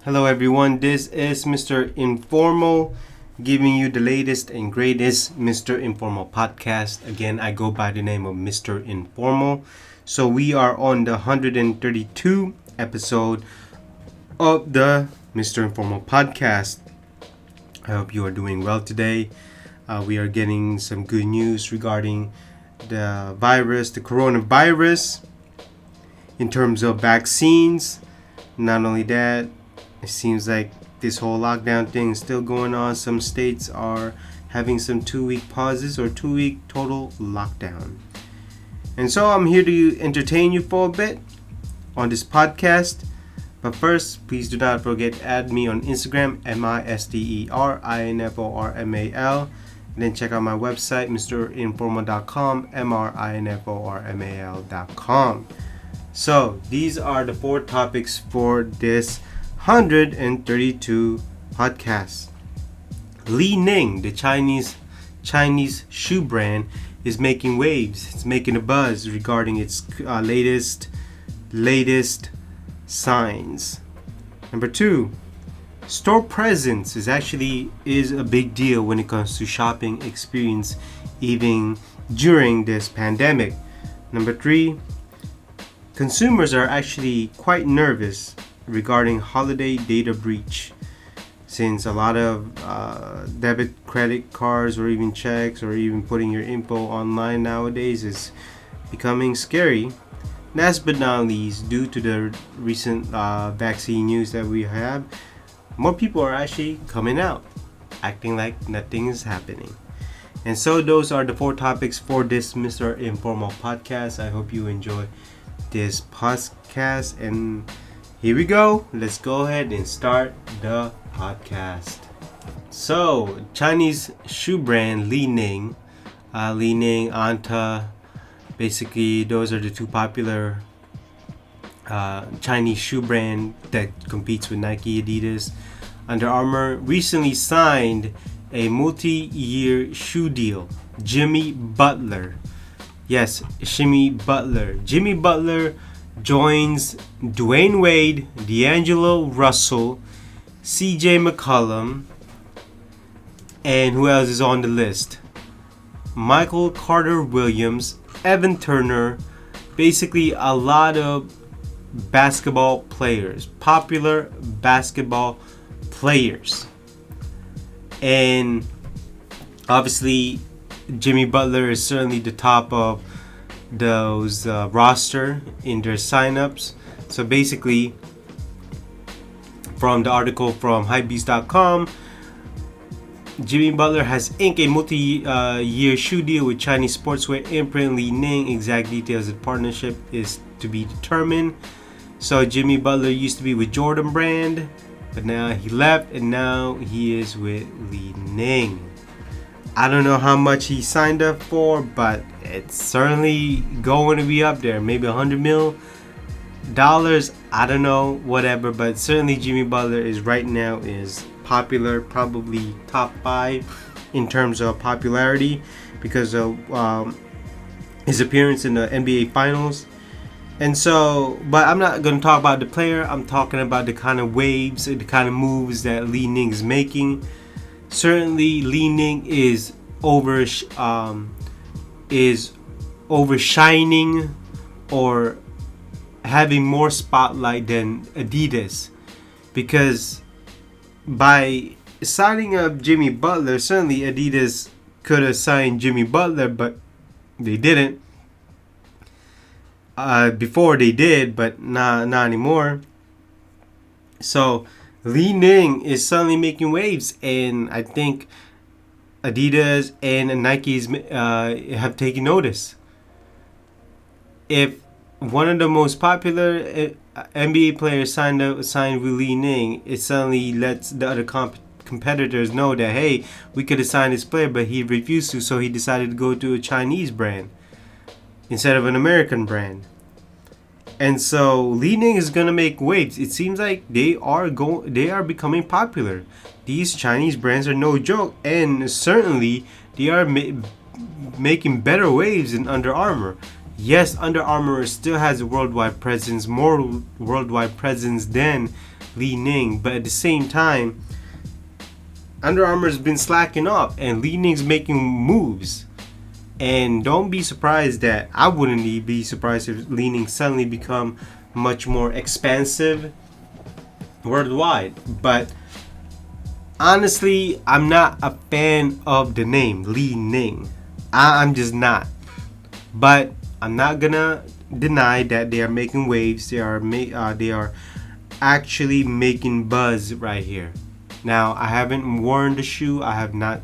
Hello everyone, this is Mr. Informal giving you the latest and greatest Mr. Informal podcast. Again, I go by the name of Mr. Informal. So we are on the 132 episode of the Mr. Informal podcast. I hope you are doing well today. We are getting some good news regarding the coronavirus, in terms of vaccines. Not only that, it seems like this whole lockdown thing is still going on. Some states are having some 2-week pauses or 2-week total lockdown. And so I'm here to entertain you for a bit on this podcast. But first, please do not forget to add me on Instagram, MISTERINFORMAL. And then check out my website, mrinformal.com, MRINFORMAL.com. So these are the 4 topics for this 132 podcast. Li-ning, the Chinese shoe brand, is making waves. It's making a buzz regarding its latest signs. Number 2, store presence is a big deal when it comes to shopping experience, even during this pandemic. Number 3, consumers are actually quite nervous regarding holiday data breach, since a lot of debit credit cards or even checks or even putting your info online nowadays is becoming scary. Last but not least, due to the recent vaccine news that we have, more people are actually coming out acting like nothing is happening. And so those are the 4 topics for this Mr. Informal podcast. I hope you enjoy this podcast, and here we go. Let's go ahead and start the podcast. So, Chinese shoe brand Li-ning, Anta, basically those are the 2 popular Chinese shoe brand that competes with Nike, Adidas, Under Armour, recently signed a multi-year shoe deal. Jimmy Butler. Yes, Jimmy Butler. Jimmy Butler joins Dwayne Wade, D'Angelo Russell, CJ McCollum, and who else is on the list? Michael Carter Williams, Evan Turner, basically a lot of basketball players, popular basketball players. And obviously Jimmy Butler is certainly the top of those roster in their signups. So basically, from the article from hypebeast.com, Jimmy Butler has inked a multi-year shoe deal with Chinese sportswear imprint Li-ning. Exact details of the partnership is to be determined. So Jimmy Butler used to be with Jordan brand, but now he left and now he is with Li-ning. I don't know how much he signed up for, but it's certainly going to be up there. Maybe $100 million. I don't know, whatever. But certainly Jimmy Butler is right now is popular, probably top 5 in terms of popularity because of his appearance in the NBA Finals. And so, but I'm not going to talk about the player. I'm talking about the kind of waves, the kind of moves that Li-ning is making. Certainly, Li-ning is overshining or having more spotlight than Adidas, because by signing up Jimmy Butler, certainly Adidas could have signed Jimmy Butler, but they didn't. Before they did, but not anymore. So Li-ning is suddenly making waves, and I think Adidas and Nikes have taken notice. If one of the most popular NBA players signed with Li-ning, it suddenly lets the other competitors know that, hey, we could have signed this player, but he refused to, so he decided to go to a Chinese brand instead of an American brand. And so Li-ning is gonna make waves. It seems like they are becoming popular. These Chinese brands are no joke, and certainly they are making better waves than Under Armour. Yes, Under Armour still has a worldwide presence, more worldwide presence than Li-ning, but at the same time, Under Armour's been slacking off and Li-ning's making moves. And don't be surprised that I wouldn't be surprised if Li-ning suddenly become much more expansive worldwide. But honestly, I'm not a fan of the name Li-ning. I'm just not. But I'm not gonna deny that they are making waves. They are actually making buzz right here. Now, I haven't worn the shoe. I have not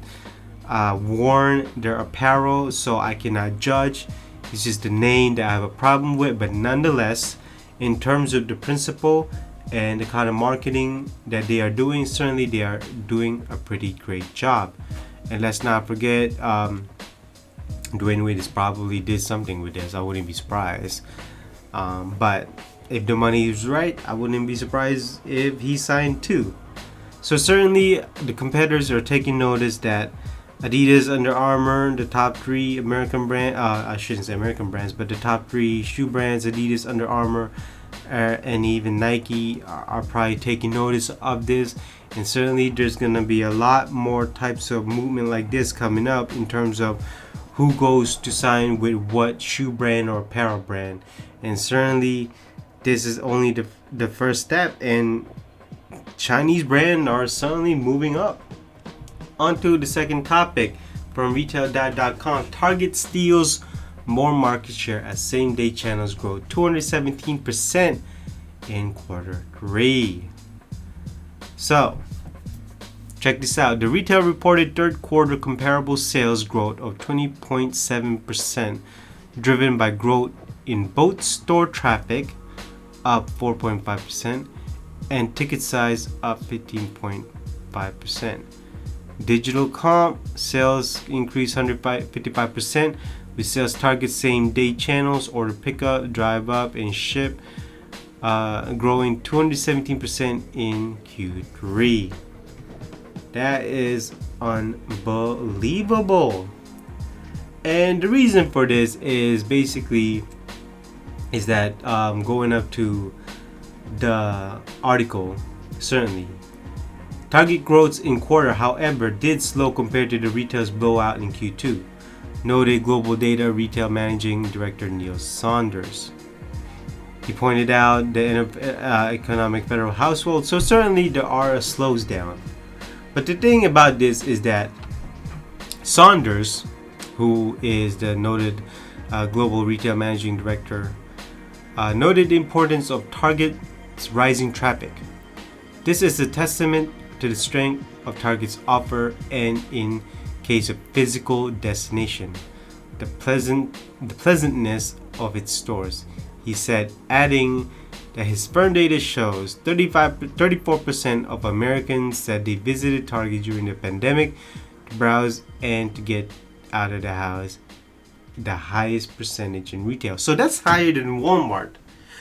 worn their apparel, so I cannot judge. It's just the name that I have a problem with. But nonetheless, in terms of the principle and the kind of marketing that they are doing, certainly they are doing a pretty great job. And let's not forget, Dwayne Wade probably did something with this. I wouldn't be surprised. But if the money is right, I wouldn't be surprised if he signed too. So certainly the competitors are taking notice that Adidas, Under Armour, the top three American brand, I shouldn't say American brands, but the top three shoe brands, Adidas, Under Armour, and even Nike are probably taking notice of this. And certainly there's going to be a lot more types of movement like this coming up in terms of who goes to sign with what shoe brand or apparel brand. And certainly this is only the first step, and Chinese brands are suddenly moving up. On to the second topic from retail.com. Target steals more market share as same-day channels grow 217% in quarter 3. So, check this out. The retail reported third quarter comparable sales growth of 20.7%, driven by growth in both store traffic, up 4.5%, and ticket size, up 15.5%. Digital comp sales increased 155%, with sales target same-day channels, order pickup, drive up, and ship growing 217% in Q3. That is unbelievable. And the reason for this is basically that going up to the article, certainly Target growth in quarter, however, did slow compared to the retail's blowout in Q2, noted Global Data Retail Managing Director Neil Saunders. He pointed out the economic federal household, so certainly there are a slows down. But the thing about this is that Saunders, who is the noted Global Retail Managing Director, noted the importance of Target's rising traffic. This is a testament to the strength of Target's offer and, in case of physical destination, the pleasantness of its stores, he said, adding that his firm data shows 34% of Americans said they visited Target during the pandemic to browse and to get out of the house, the highest percentage in retail. So that's higher than Walmart.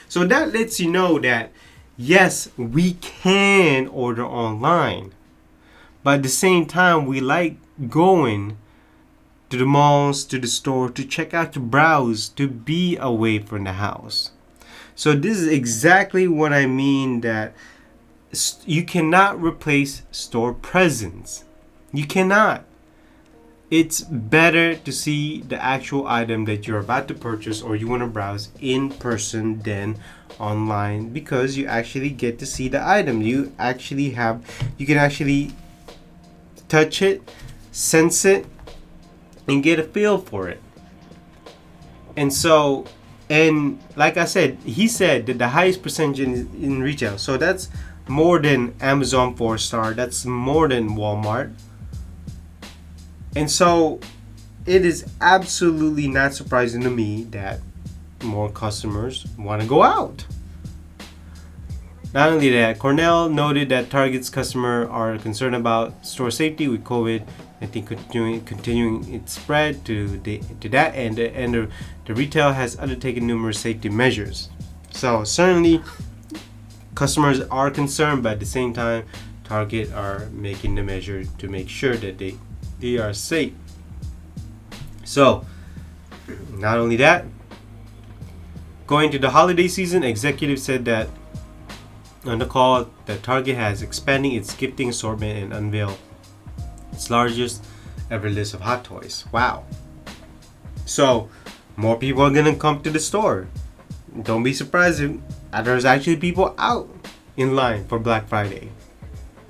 So that lets you know that yes, we can order online, but at the same time, we like going to the malls, to the store, to check out, to browse, to be away from the house. So this is exactly what I mean, that you cannot replace store presence. You cannot. It's better to see the actual item that you're about to purchase or you want to browse in person than online, because you actually get to see the item. You can actually touch it, sense it, and get a feel for it. And so, and like I said, he said that the highest percentage in retail. So that's more than Amazon 4-star. That's more than Walmart. And so it is absolutely not surprising to me that more customers want to go out. Not only that, Cornell noted that Target's customers are concerned about store safety with COVID-19 continuing its spread to that end, and the retail has undertaken numerous safety measures. So certainly customers are concerned, but at the same time, Target are making the measure to make sure that they are safe. So not only that, Going to the holiday season, executives said that on the call that Target has expanding its gifting assortment and unveiled its largest ever list of hot toys. Wow. So, more people are gonna come to the store. Don't be surprised if there's actually people out in line for Black Friday.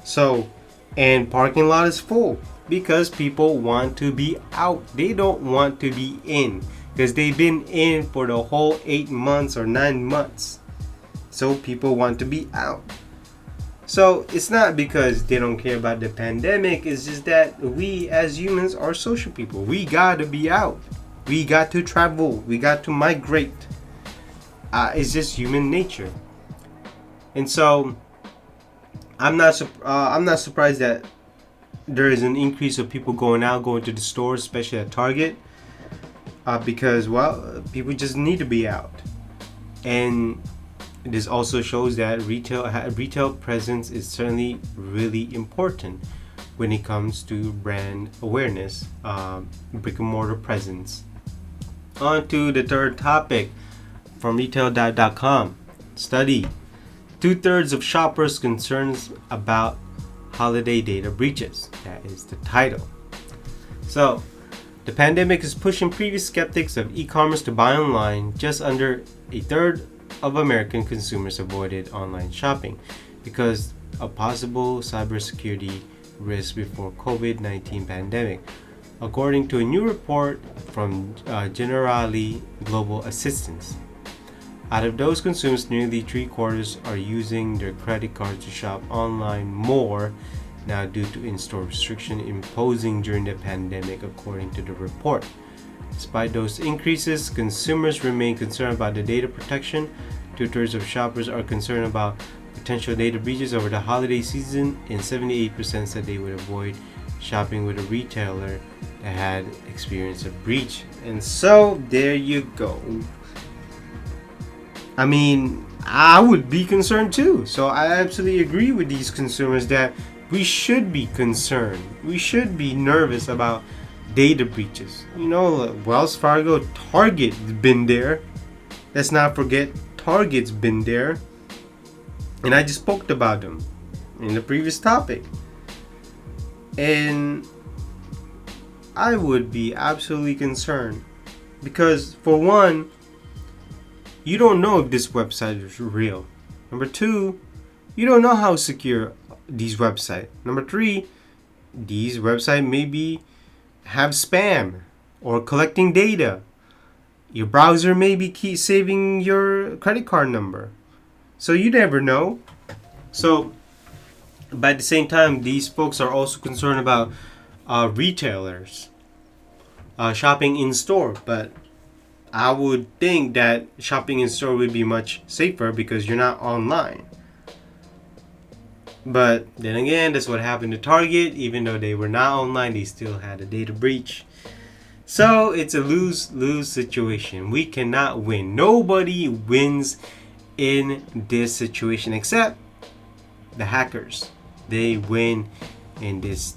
So, and parking lot is full because people want to be out. They don't want to be in because they've been in for the whole 8 months or 9 months. So people want to be out. So it's not because they don't care about the pandemic. It's just that we as humans are social people. We got to be out. We got to travel. We got to migrate. It's just human nature. And so I'm not surprised that there is an increase of people going to the stores, especially at Target, because people just need to be out. And this also shows that retail presence is certainly really important when it comes to brand awareness, brick and mortar presence. On to the third topic from retail.com. Study: 2/3 of shoppers concerns about holiday data breaches. That is the title. So, the pandemic is pushing previous skeptics of e-commerce to buy online. Just under a third of American consumers avoided online shopping because of possible cybersecurity risks before COVID-19 pandemic, according to a new report from Generali Global Assistance. Out of those consumers, nearly 3/4 are using their credit card to shop online more now due to in-store restriction imposing during the pandemic, according to the report. Despite those increases, consumers remain concerned about the data protection. 2/3 of shoppers are concerned about potential data breaches over the holiday season, and 78% said they would avoid shopping with a retailer that had experienced a breach. And so there you go. I mean, I would be concerned too. So I absolutely agree with these consumers that we should be concerned. We should be nervous about data breaches. You know, Wells Fargo, Target's been there. Let's not forget Target's been there. And I just spoke about them in the previous topic. And I would be absolutely concerned because, for one, you don't know if this website is real. Number two, you don't know how secure these websites. Number three, these websites maybe have spam or collecting data. Your browser maybe keep saving your credit card number. So you never know. So, but at the same time, these folks are also concerned about retailers shopping in store. But I would think that shopping in store would be much safer because you're not online. But then again, that's what happened to Target. Even though they were not online, they still had a data breach. So it's a lose-lose situation. We cannot win. Nobody wins in this situation except the hackers. They win in this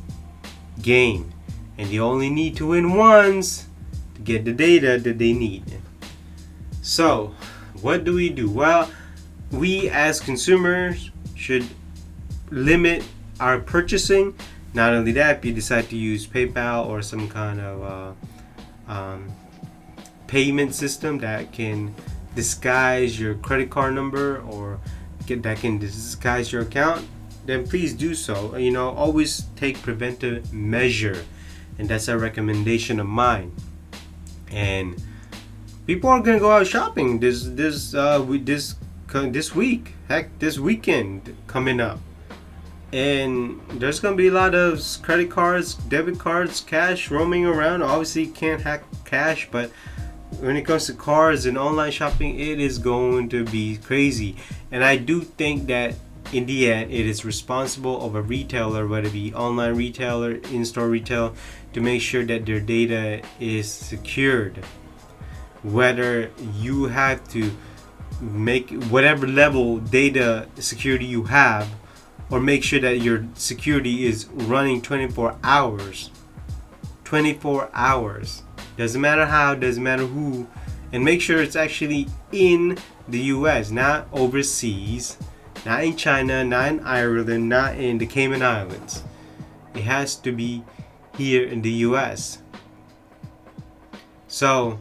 game. And they only need to win once to get the data that they need. So, what do we do? Well, we as consumers should limit our purchasing. Not only that, if you decide to use PayPal or some kind of payment system that can disguise your credit card number or that can disguise your account, then please do so. You know, always take preventive measure, and that's a recommendation of mine. And people are gonna go out shopping this week, heck, this weekend coming up. And there's going to be a lot of credit cards, debit cards, cash roaming around. Obviously, you can't hack cash, but when it comes to cards and online shopping, it is going to be crazy. And I do think that in the end, it is responsible of a retailer, whether it be online retailer, in-store retail, to make sure that their data is secured. Whether you have to make whatever level data security you have, or make sure that your security is running 24 hours. 24 hours. Doesn't matter how, doesn't matter who, and make sure it's actually in the US, not overseas, not in China, not in Ireland, not in the Cayman Islands. It has to be here in the US. So,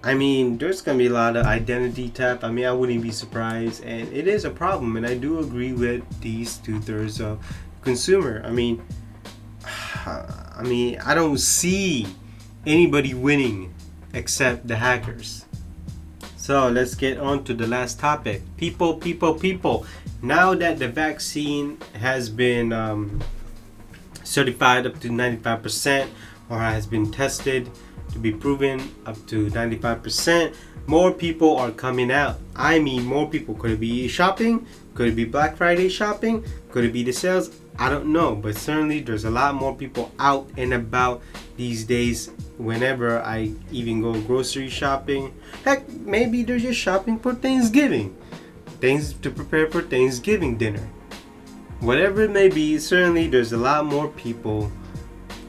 I mean, there's going to be a lot of identity theft. I mean, I wouldn't be surprised. And it is a problem. And I do agree with these 2/3 of consumer. I mean, I don't see anybody winning except the hackers. So let's get on to the last topic. People. Now that the vaccine has been certified up to 95% or has been tested to be proven up to 95%, more people are coming out. I mean, more people. Could it be shopping? Could it be Black Friday shopping? Could it be the sales? I don't know, but certainly there's a lot more people out and about these days. Whenever I even go grocery shopping, heck, maybe they're just shopping for Thanksgiving, things to prepare for Thanksgiving dinner. Whatever it may be, certainly there's a lot more people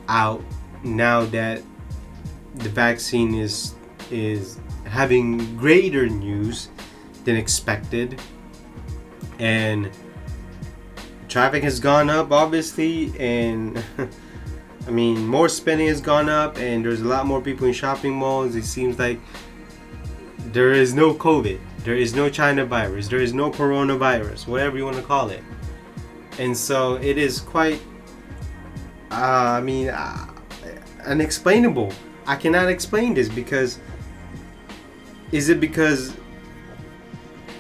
out now that the vaccine is having greater news than expected, and traffic has gone up, obviously, and I mean, more spending has gone up, and there's a lot more people in shopping malls. It seems like there is no COVID, there is no China virus, there is no coronavirus, whatever you want to call it. And so it is quite, unexplainable. I cannot explain this because, is it because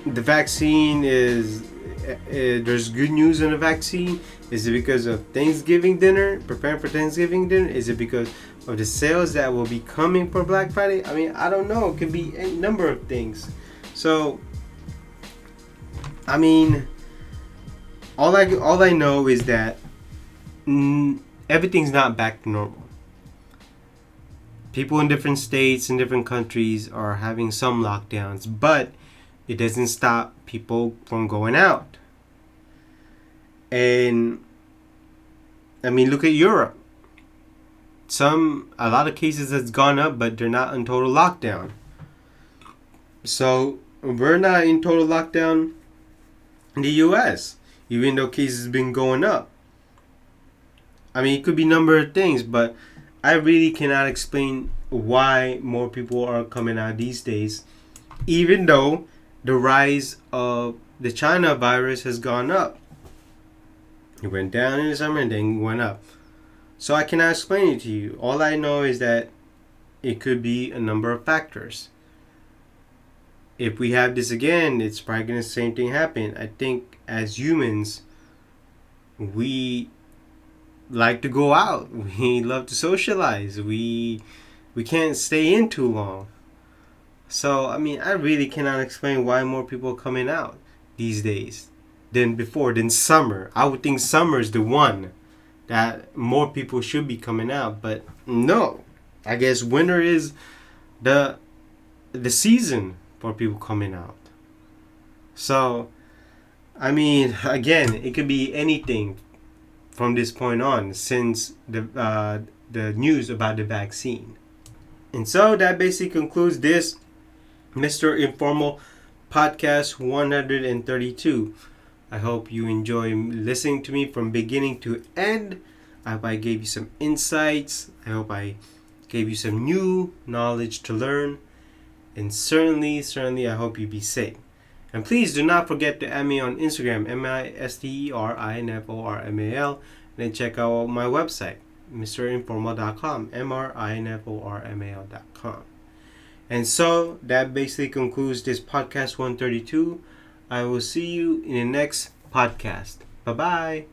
the vaccine is, there's good news on the vaccine? Is it because of Thanksgiving dinner, preparing for Thanksgiving dinner? Is it because of the sales that will be coming for Black Friday? I mean, I don't know. It could be a number of things. So, I mean, all I know is that everything's not back to normal. People in different states and different countries are having some lockdowns, but it doesn't stop people from going out. And I mean, look at Europe. A lot of cases has gone up, but they're not in total lockdown. So we're not in total lockdown in the US, even though cases have been going up. I mean, it could be a number of things, but I really cannot explain why more people are coming out these days, even though the rise of the China virus has gone up. It went down in the summer and then went up. So I cannot explain it to you. All I know is that it could be a number of factors. If we have this again, it's probably going to the same thing happen. I think as humans, we like to go out. We love to socialize. We can't stay in too long. So, I mean, I really cannot explain why more people are coming out these days than before, than summer. I would think summer is the one that more people should be coming out, but no. I guess winter is the season for people coming out. So, I mean, again, it could be anything from this point on since the news about the vaccine. And so that basically concludes this Mr. Informal podcast 132. I hope you enjoy listening to me from beginning to end. I hope I gave you some insights. I hope I gave you some new knowledge to learn. And certainly, I hope you be safe. And please do not forget to add me on Instagram, MISTERINFORMAL, and then check out my website, mrinformal.com, MRINFORMAL.com. And so that basically concludes this podcast 132. I will see you in the next podcast. Bye-bye.